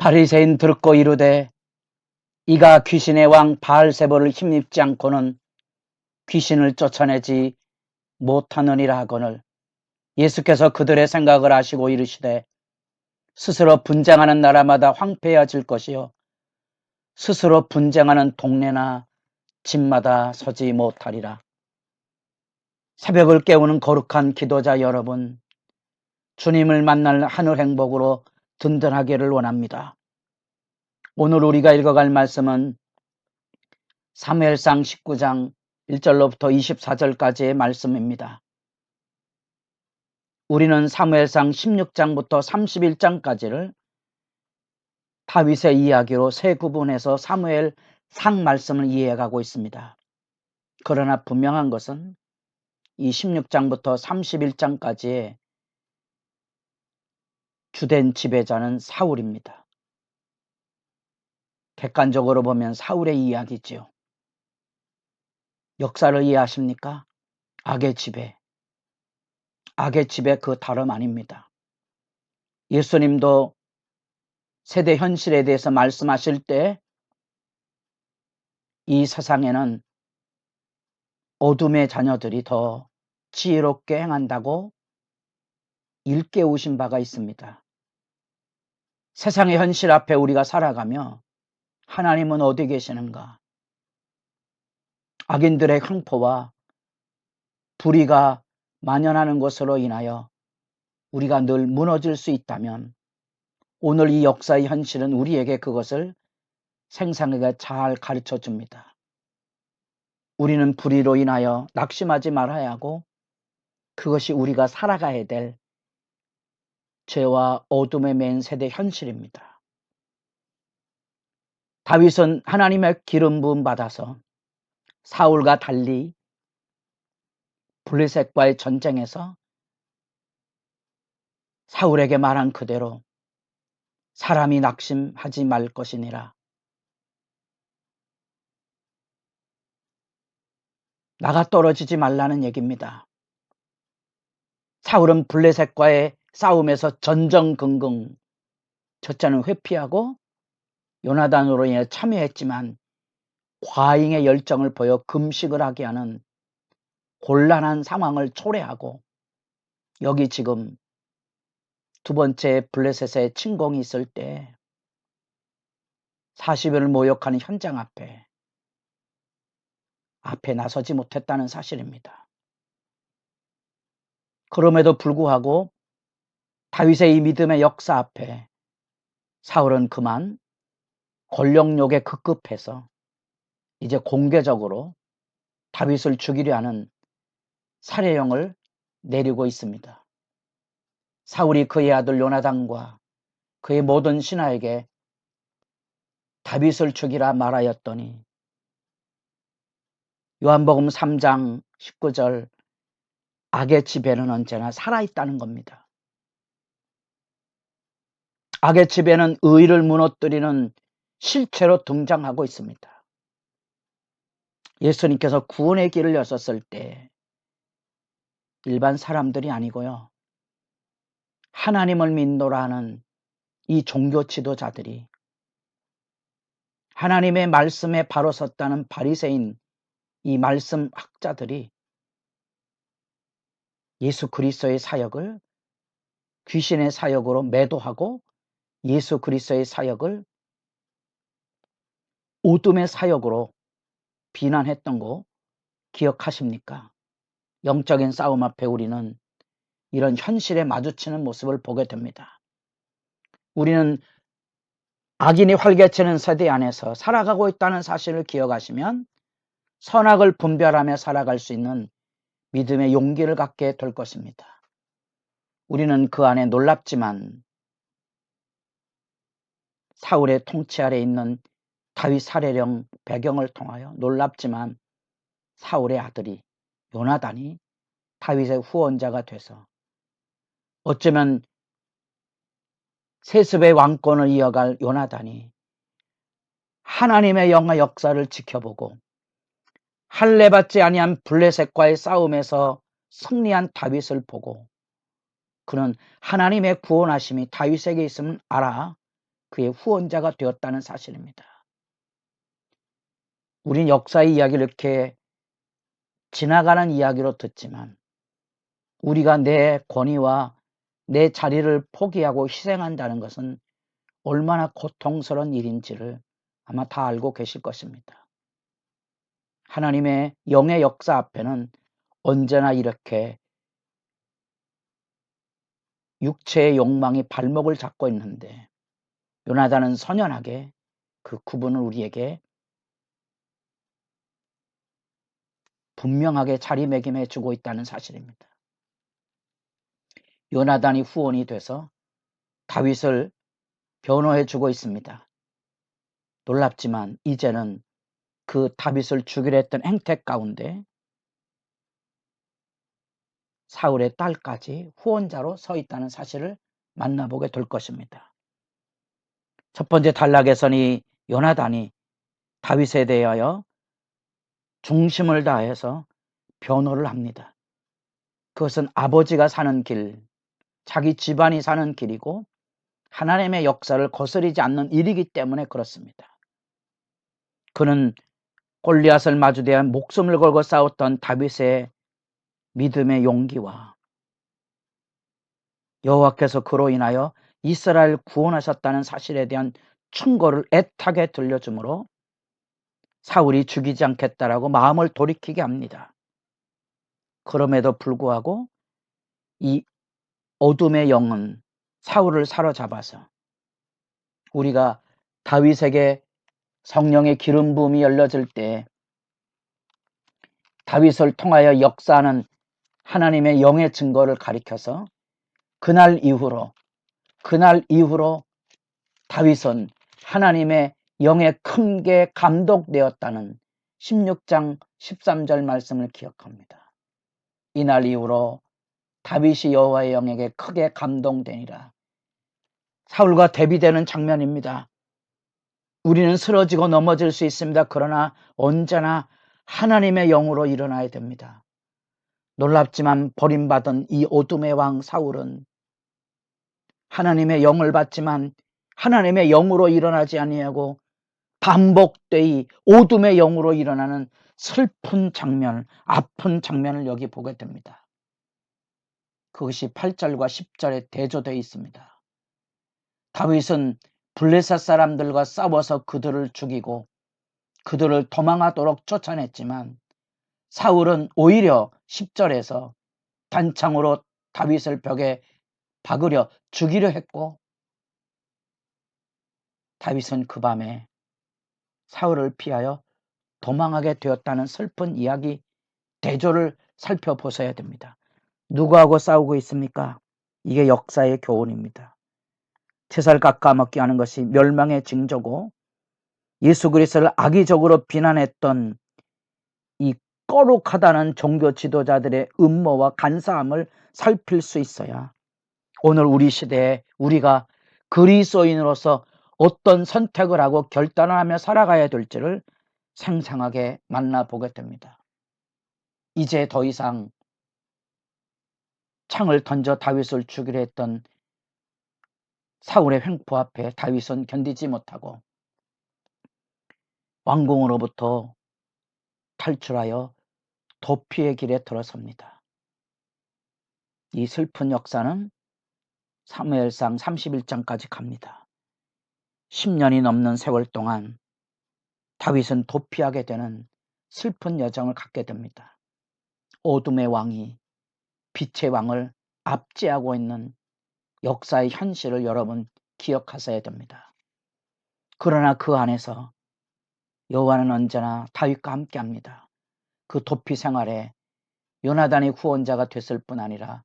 바리새인 듣고 이르되 이가 귀신의 왕 바알세볼을 힘입지 않고는 귀신을 쫓아내지 못하느니라 하거늘 예수께서 그들의 생각을 아시고 이르시되 스스로 분쟁하는 나라마다 황폐해질 것이요 스스로 분쟁하는 동네나 집마다 서지 못하리라. 새벽을 깨우는 거룩한 기도자 여러분, 주님을 만날 하늘 행복으로 든든하기를 원합니다. 오늘 우리가 읽어갈 말씀은 사무엘상 19장 1절로부터 24절까지의 말씀입니다. 우리는 사무엘상 16장부터 31장까지를 다윗의 이야기로 세 구분해서 사무엘상 말씀을 이해해가고 있습니다. 그러나 분명한 것은 이 16장부터 31장까지의 주된 지배자는 사울입니다. 객관적으로 보면 사울의 이야기지요. 역사를 이해하십니까? 악의 지배. 악의 지배 그 다름 아닙니다. 예수님도 세대 현실에 대해서 말씀하실 때 이 세상에는 어둠의 자녀들이 더 지혜롭게 행한다고 일깨우신 바가 있습니다. 세상의 현실 앞에 우리가 살아가며 하나님은 어디 계시는가? 악인들의 횡포와 불의가 만연하는 것으로 인하여 우리가 늘 무너질 수 있다면 오늘 이 역사의 현실은 우리에게 그것을 생생하게 잘 가르쳐 줍니다. 우리는 불의로 인하여 낙심하지 말아야 하고 그것이 우리가 살아가야 될 죄와 어둠의 맨 세대 현실입니다. 다윗은 하나님의 기름 부음 받아서 사울과 달리 블레셋과의 전쟁에서 사울에게 말한 그대로 사람이 낙심하지 말 것이니라. 나가 떨어지지 말라는 얘기입니다. 사울은 블레셋과의 싸움에서 전전긍긍 첫째는 회피하고 요나단으로 인해 참여했지만 과잉의 열정을 보여 금식을 하게 하는 곤란한 상황을 초래하고 여기 지금 두 번째 블레셋의 침공이 있을 때 40여를 모욕하는 현장 앞에 나서지 못했다는 사실입니다. 그럼에도 불구하고 다윗의 이 믿음의 역사 앞에 사울은 그만 권력욕에 급급해서 이제 공개적으로 다윗을 죽이려 하는 살해령을 내리고 있습니다. 사울이 그의 아들 요나단과 그의 모든 신하에게 다윗을 죽이라 말하였더니 요한복음 3장 19절 악의 지배는 언제나 살아있다는 겁니다. 악의 지배는 의를 무너뜨리는 실체로 등장하고 있습니다. 예수님께서 구원의 길을 여셨을 때 일반 사람들이 아니고요. 하나님을 믿노라 하는 이 종교 지도자들이 하나님의 말씀에 바로 섰다는 바리새인 이 말씀 학자들이 예수 그리스도의 사역을 귀신의 사역으로 매도하고 예수 그리스도의 사역을 어둠의 사역으로 비난했던 거 기억하십니까? 영적인 싸움 앞에 우리는 이런 현실에 마주치는 모습을 보게 됩니다. 우리는 악인이 활개치는 세대 안에서 살아가고 있다는 사실을 기억하시면 선악을 분별하며 살아갈 수 있는 믿음의 용기를 갖게 될 것입니다. 우리는 그 안에 놀랍지만 사울의 통치 아래 있는 다윗 살해령 배경을 통하여 놀랍지만 사울의 아들이 요나단이 다윗의 후원자가 돼서 어쩌면 세습의 왕권을 이어갈 요나단이 하나님의 영화 역사를 지켜보고 할례받지 아니한 블레셋과의 싸움에서 승리한 다윗을 보고 그는 하나님의 구원하심이 다윗에게 있음을 알아 그의 후원자가 되었다는 사실입니다. 우린 역사의 이야기를 이렇게 지나가는 이야기로 듣지만 우리가 내 권위와 내 자리를 포기하고 희생한다는 것은 얼마나 고통스러운 일인지를 아마 다 알고 계실 것입니다. 하나님의 영의 역사 앞에는 언제나 이렇게 육체의 욕망이 발목을 잡고 있는데 요나단은 선연하게 그 구분을 우리에게 분명하게 자리매김해 주고 있다는 사실입니다. 요나단이 후원이 돼서 다윗을 변호해 주고 있습니다. 놀랍지만 이제는 그 다윗을 죽이려 했던 행태 가운데 사울의 딸까지 후원자로 서 있다는 사실을 만나보게 될 것입니다. 첫 번째 단락에서는 이 요나단이 다윗에 대하여 중심을 다해서 변호를 합니다. 그것은 아버지가 사는 길, 자기 집안이 사는 길이고 하나님의 역사를 거스르지 않는 일이기 때문에 그렇습니다. 그는 골리앗을 마주대하 목숨을 걸고 싸웠던 다윗의 믿음의 용기와 여호와께서 그로 인하여 이스라엘을 구원하셨다는 사실에 대한 충고를 애타게 들려주므로 사울이 죽이지 않겠다라고 마음을 돌이키게 합니다. 그럼에도 불구하고 이 어둠의 영은 사울을 사로잡아서 우리가 다윗에게 성령의 기름 부음이 열려질 때 다윗을 통하여 역사하는 하나님의 영의 증거를 가리켜서 그날 이후로 다윗은 하나님의 영의 큰 게 감동되었다는 16장 13절 말씀을 기억합니다. 이날 이후로 다윗이 여호와의 영에게 크게 감동되니라. 사울과 대비되는 장면입니다. 우리는 쓰러지고 넘어질 수 있습니다. 그러나 언제나 하나님의 영으로 일어나야 됩니다. 놀랍지만 버림받은 이 어둠의 왕 사울은 하나님의 영을 받지만 하나님의 영으로 일어나지 아니하고 반복되이 어둠의 영으로 일어나는 슬픈 장면, 아픈 장면을 여기 보게 됩니다. 그것이 8절과 10절에 대조되어 있습니다. 다윗은 블레셋 사람들과 싸워서 그들을 죽이고 그들을 도망하도록 쫓아냈지만 사울은 오히려 10절에서 단창으로 다윗을 벽에 박으려 죽이려 했고 다윗은 그 밤에 사울을 피하여 도망하게 되었다는 슬픈 이야기 대조를 살펴보셔야 됩니다. 누구하고 싸우고 있습니까? 이게 역사의 교훈입니다. 채살 깎아먹기 하는 것이 멸망의 징조고 예수 그리스도를 악의적으로 비난했던 이 거룩하다는 종교 지도자들의 음모와 간사함을 살필 수 있어야 오늘 우리 시대에 우리가 그리스도인으로서 어떤 선택을 하고 결단을 하며 살아가야 될지를 생생하게 만나보게 됩니다. 이제 더 이상 창을 던져 다윗을 죽이려 했던 사울의 횡포 앞에 다윗은 견디지 못하고 왕궁으로부터 탈출하여 도피의 길에 들어섭니다. 이 슬픈 역사는 사무엘상 31장까지 갑니다. 10년이 넘는 세월 동안 다윗은 도피하게 되는 슬픈 여정을 갖게 됩니다. 어둠의 왕이 빛의 왕을 압제하고 있는 역사의 현실을 여러분 기억하셔야 됩니다. 그러나 그 안에서 여호와는 언제나 다윗과 함께합니다. 그 도피 생활에 요나단이 후원자가 됐을 뿐 아니라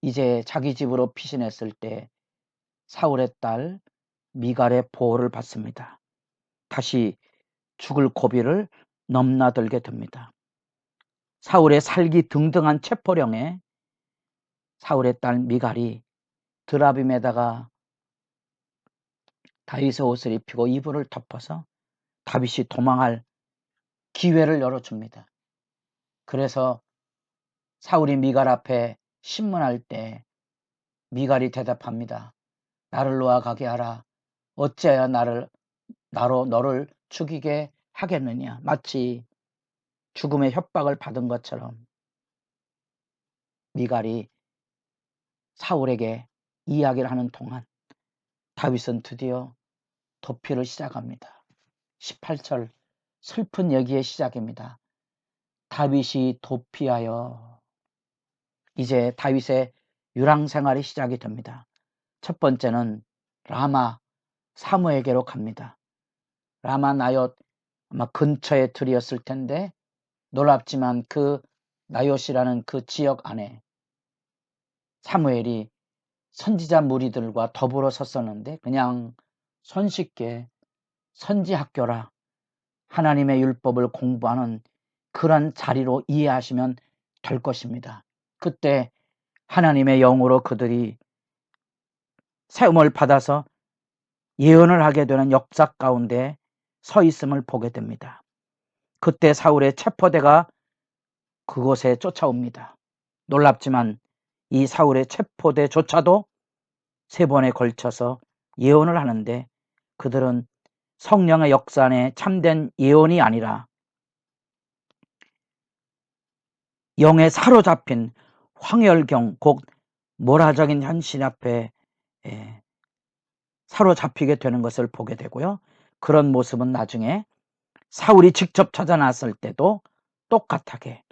이제 자기 집으로 피신했을 때 사울의 딸 미갈의 보호를 받습니다. 다시 죽을 고비를 넘나들게 됩니다. 사울의 살기 등등한 체포령에 사울의 딸 미갈이 드라빔에다가 다윗의 옷을 입히고 이불을 덮어서 다윗이 도망할 기회를 열어줍니다. 그래서 사울이 미갈 앞에 신문할 때 미갈이 대답합니다. 나를 놓아 가게 하라. 어찌하여 나로 너를 죽이게 하겠느냐. 마치 죽음의 협박을 받은 것처럼 미갈이 사울에게 이야기를 하는 동안 다윗은 드디어 도피를 시작합니다. 18절 슬픈 얘기의 시작입니다. 다윗이 도피하여 이제 다윗의 유랑 생활이 시작이 됩니다. 첫 번째는 라마 사무에게로 갑니다. 라마 나옳 아마 근처의 들이었을 텐데 놀랍지만 그 나옳이라는 그 지역 안에 사무엘이 선지자 무리들과 더불어 섰었는데 그냥 손쉽게 선지학교라 하나님의 율법을 공부하는 그런 자리로 이해하시면 될 것입니다. 그때 하나님의 영으로 그들이 세움을 받아서 예언을 하게 되는 역사 가운데 서 있음을 보게 됩니다. 그때 사울의 체포대가 그곳에 쫓아옵니다. 놀랍지만 이 사울의 체포대조차도 3번에 걸쳐서 예언을 하는데 그들은 성령의 역사 안에 참된 예언이 아니라 영에 사로잡힌 황열경, 곧 모라적인 현실 앞에 사로잡히게 되는 것을 보게 되고요. 그런 모습은 나중에 사울이 직접 찾아 나섰을 때도 똑같하게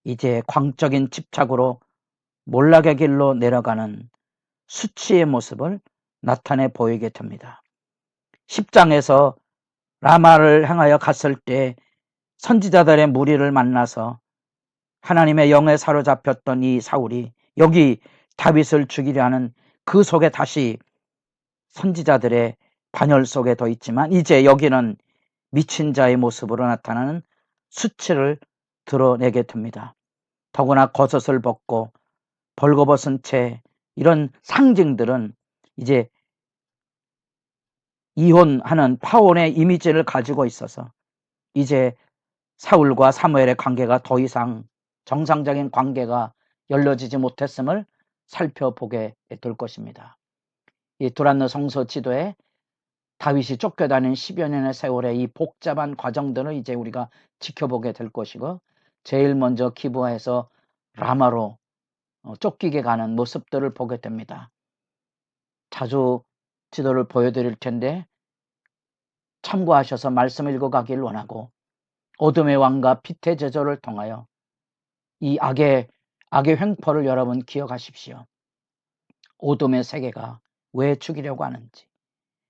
이제 광적인 집착으로 몰락의 길로 내려가는 수치의 모습을 나타내 보이게 됩니다. 10장에서 라마를 향하여 갔을 때 선지자들의 무리를 만나서 하나님의 영에 사로잡혔던 이 사울이 여기 다윗을 죽이려 하는 그 속에 다시 선지자들의 반열 속에 더 있지만 이제 여기는 미친 자의 모습으로 나타나는 수치를 드러내게 됩니다. 더구나 겉옷을 벗고 벌거벗은 채 이런 상징들은 이제 이혼하는 파혼의 이미지를 가지고 있어서 이제 사울과 사무엘의 관계가 더 이상 정상적인 관계가 열려지지 못했음을 살펴보게 될 것입니다. 이 두란노 성서 지도에 다윗이 쫓겨다닌 10여 년의 세월의 이 복잡한 과정들을 이제 우리가 지켜보게 될 것이고 제일 먼저 기브아에서 라마로 쫓기게 가는 모습들을 보게 됩니다. 자주 지도를 보여드릴 텐데 참고하셔서 말씀을 읽어가길 원하고 어둠의 왕과 빛의 제조를 통하여 이 악의 횡포를 여러분 기억하십시오. 어둠의 세계가 왜 죽이려고 하는지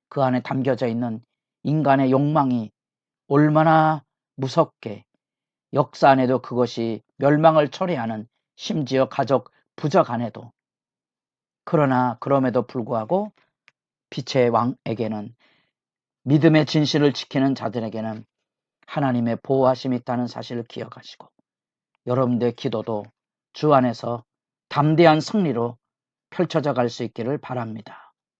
그 안에 담겨져 있는 인간의 욕망이 얼마나 무섭게 역사 안에도 그것이 멸망을 초래하는 심지어 가족 부적 안에도 그러나 그럼에도 불구하고 빛의 왕에게는 믿음의 진실을 지키는 자들에게는 하나님의 보호하심이 있다는 사실을 기억하시고 여러분들의 기도도 주 안에서 담대한 승리로 펼쳐져 갈 수 있기를 바랍니다.